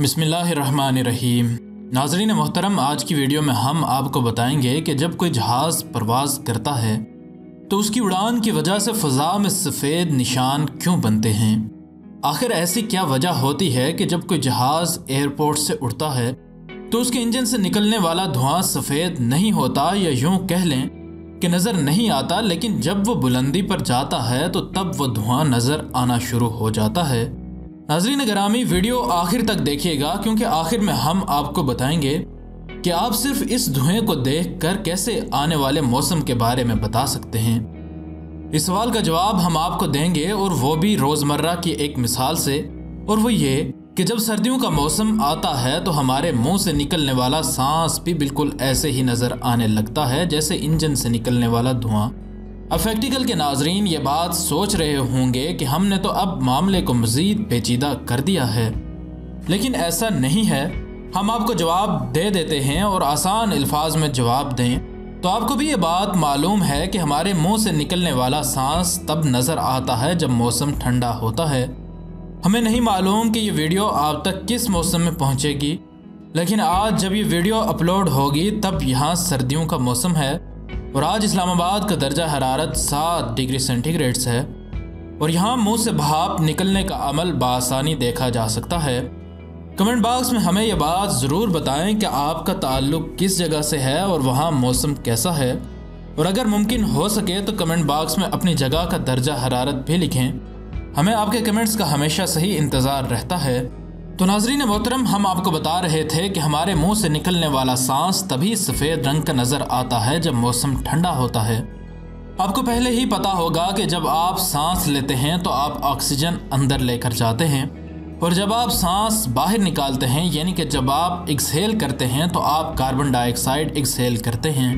बिस्मिल्लाहिर्रहमानिर्रहीम। नाज़रीन मोहतरम, आज की वीडियो में हम आपको बताएंगे कि जब कोई जहाज़ परवाज़ करता है तो उसकी उड़ान की वजह से फ़ज़ा में सफ़ेद निशान क्यों बनते हैं। आखिर ऐसी क्या वजह होती है कि जब कोई जहाज़ एयरपोर्ट से उड़ता है तो उसके इंजन से निकलने वाला धुआं सफ़ेद नहीं होता, या यूँ कह लें कि नज़र नहीं आता, लेकिन जब वो बुलंदी पर जाता है तो तब वो धुआं नज़र आना शुरू हो जाता है। नाज़रीन गिरामी, वीडियो आखिर तक देखिएगा, क्योंकि आखिर में हम आपको बताएंगे कि आप सिर्फ इस धुएं को देखकर कैसे आने वाले मौसम के बारे में बता सकते हैं। इस सवाल का जवाब हम आपको देंगे, और वो भी रोज़मर्रा की एक मिसाल से, और वो ये कि जब सर्दियों का मौसम आता है तो हमारे मुंह से निकलने वाला सांस भी बिल्कुल ऐसे ही नज़र आने लगता है जैसे इंजन से निकलने वाला धुआं। अब फैक्टिकल के नाजरीन ये बात सोच रहे होंगे कि हमने तो अब मामले को मज़ीद पेचीदा कर दिया है, लेकिन ऐसा नहीं है। हम आपको जवाब दे देते हैं और आसान अल्फाज में जवाब दें तो आपको भी ये बात मालूम है कि हमारे मुंह से निकलने वाला सांस तब नज़र आता है जब मौसम ठंडा होता है। हमें नहीं मालूम कि ये वीडियो आप तक किस मौसम में पहुंचेगी, लेकिन आज जब ये वीडियो अपलोड होगी तब यहाँ सर्दियों का मौसम है, और आज इस्लामाबाद का दर्जा हरारत 7 डिग्री सेंटीग्रेड है, और यहाँ मुंह से भाप निकलने का अमल बासानी देखा जा सकता है। कमेंट बॉक्स में हमें यह बात ज़रूर बताएं कि आपका ताल्लुक़ किस जगह से है और वहाँ मौसम कैसा है, और अगर मुमकिन हो सके तो कमेंट बॉक्स में अपनी जगह का दर्जा हरारत भी लिखें। हमें आपके कमेंट्स का हमेशा सही इंतज़ार रहता है। तो नाज़रीन मोहतरम, हम आपको बता रहे थे कि हमारे मुंह से निकलने वाला सांस तभी सफ़ेद रंग का नज़र आता है जब मौसम ठंडा होता है। आपको पहले ही पता होगा कि जब आप सांस लेते हैं तो आप ऑक्सीजन अंदर लेकर जाते हैं, और जब आप सांस बाहर निकालते हैं यानी कि जब आप एक्सहेल करते हैं तो आप कार्बन डाइऑक्साइड एक्सहेल करते हैं।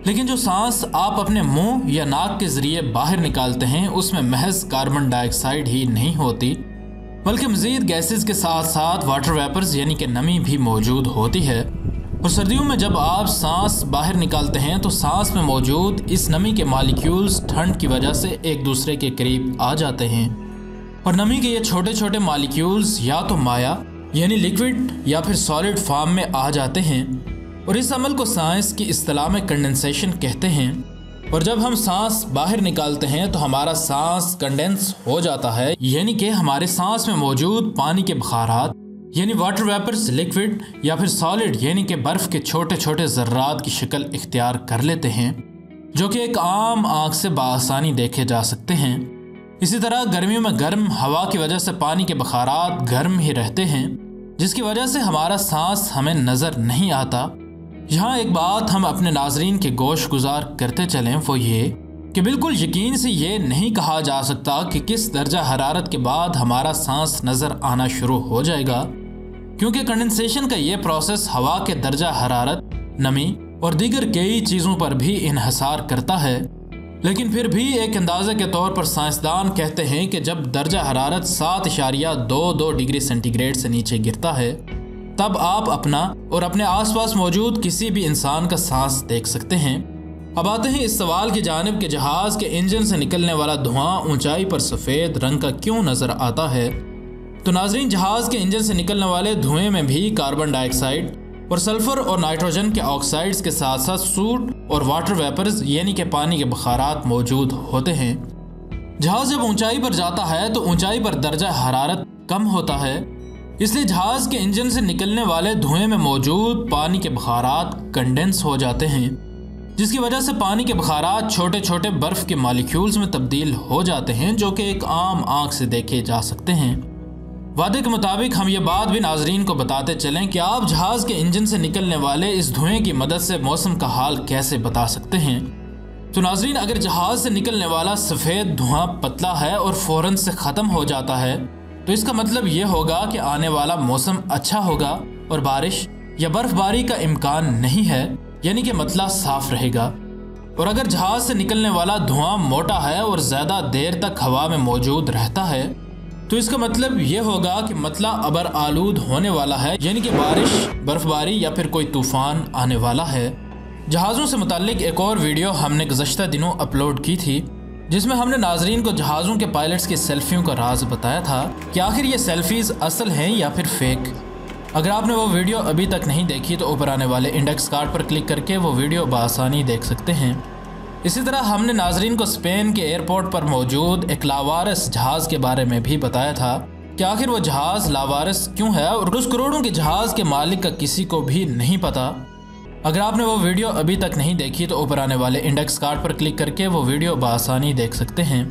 लेकिन जो सांस आप अपने मुंह या नाक के ज़रिए बाहर निकालते हैं उसमें महज कार्बन डाइऑक्साइड ही नहीं होती, बल्कि मज़ीद गैसेस के साथ साथ वाटर वेपर्स यानी कि नमी भी मौजूद होती है। और सर्दियों में जब आप सांस बाहर निकालते हैं तो सांस में मौजूद इस नमी के मॉलिक्यूल्स ठंड की वजह से एक दूसरे के करीब आ जाते हैं, और नमी के ये छोटे छोटे मॉलिक्यूल्स या तो माया यानी लिक्विड या फिर सॉलिड फॉर्म में आ जाते हैं, और इस अमल को साइंस की इस्तिलाह में कंडेंसेशन कहते हैं। और जब हम सांस बाहर निकालते हैं तो हमारा सांस कंडेंस हो जाता है, यानी कि हमारे सांस में मौजूद पानी के बखारात यानी वाटर वेपर्स लिक्विड या फिर सॉलिड यानी कि बर्फ़ के छोटे छोटे ज़र्रात की शक्ल इख्तियार कर लेते हैं, जो कि एक आम आँख से बासानी देखे जा सकते हैं। इसी तरह गर्मियों में गर्म हवा की वजह से पानी के बखारात गर्म ही रहते हैं, जिसकी वजह से हमारा सांस हमें नज़र नहीं आता। यहाँ एक बात हम अपने नाजरीन के गोश गुजार करते चलें, वो ये कि बिल्कुल यकीन से ये नहीं कहा जा सकता कि किस दर्जा हरारत के बाद हमारा सांस नज़र आना शुरू हो जाएगा, क्योंकि कंडेंसेशन का ये प्रोसेस हवा के दर्जा हरारत, नमी और दीगर कई चीज़ों पर भी इन्हसार करता है। लेकिन फिर भी एक अंदाजे के तौर पर साइंसदान कहते हैं कि जब दर्जा हरारत 7.22 डिग्री सेंटीग्रेड से नीचे गिरता है तब आप अपना और अपने आसपास मौजूद किसी भी इंसान का सांस देख सकते हैं। अब आते हैं इस सवाल की जानिब कि जहाज़ के इंजन से निकलने वाला धुआं ऊंचाई पर सफ़ेद रंग का क्यों नज़र आता है। तो नाजरीन, जहाज़ के इंजन से निकलने वाले धुएं में भी कार्बन डाइऑक्साइड और सल्फ़र और नाइट्रोजन के ऑक्साइड्स के साथ साथ सूट और वाटर वेपर्स यानी कि पानी के बखारात मौजूद होते हैं। जहाज़ जब ऊंचाई पर जाता है तो ऊंचाई पर दर्जा हरारत कम होता है, इसलिए जहाज़ के इंजन से निकलने वाले धुएं में मौजूद पानी के बखारात कंडेंस हो जाते हैं, जिसकी वजह से पानी के बखारात छोटे छोटे बर्फ़ के मॉलिक्यूल्स में तब्दील हो जाते हैं, जो कि एक आम आँख से देखे जा सकते हैं। वादे के मुताबिक हम ये बात भी नाजरीन को बताते चलें कि आप जहाज़ के इंजन से निकलने वाले इस धुएं की मदद से मौसम का हाल कैसे बता सकते हैं। तो नाजरीन, अगर जहाज़ से निकलने वाला सफ़ेद धुआं पतला है और फ़ौरन से ख़त्म हो जाता है तो इसका मतलब ये होगा कि आने वाला मौसम अच्छा होगा और बारिश या बर्फबारी का इम्कान नहीं है, यानी कि मतला साफ रहेगा। और अगर जहाज़ से निकलने वाला धुआं मोटा है और ज़्यादा देर तक हवा में मौजूद रहता है तो इसका मतलब ये होगा कि मतला अबर आलूद होने वाला है, यानी कि बारिश, बर्फबारी या फिर कोई तूफ़ान आने वाला है। जहाज़ों से मुताल्लिक एक और वीडियो हमने गुज़श्ता दिनों अपलोड की थी, जिसमें हमने नाजरीन को जहाज़ों के पायलट्स की सेल्फियों का राज बताया था कि आखिर ये सेल्फीज़ असल हैं या फिर फेक। अगर आपने वो वीडियो अभी तक नहीं देखी तो ऊपर आने वाले इंडेक्स कार्ड पर क्लिक करके वो वीडियो बआसानी देख सकते हैं। इसी तरह हमने नाजरीन को स्पेन के एयरपोर्ट पर मौजूद एक लावारिस जहाज़ के बारे में भी बताया था कि आखिर वो जहाज़ लावारिस क्यों है और उस करोड़ों के जहाज़ के मालिक का किसी को भी नहीं पता। अगर आपने वो वीडियो अभी तक नहीं देखी तो ऊपर आने वाले इंडेक्स कार्ड पर क्लिक करके वो वीडियो बआसानी देख सकते हैं।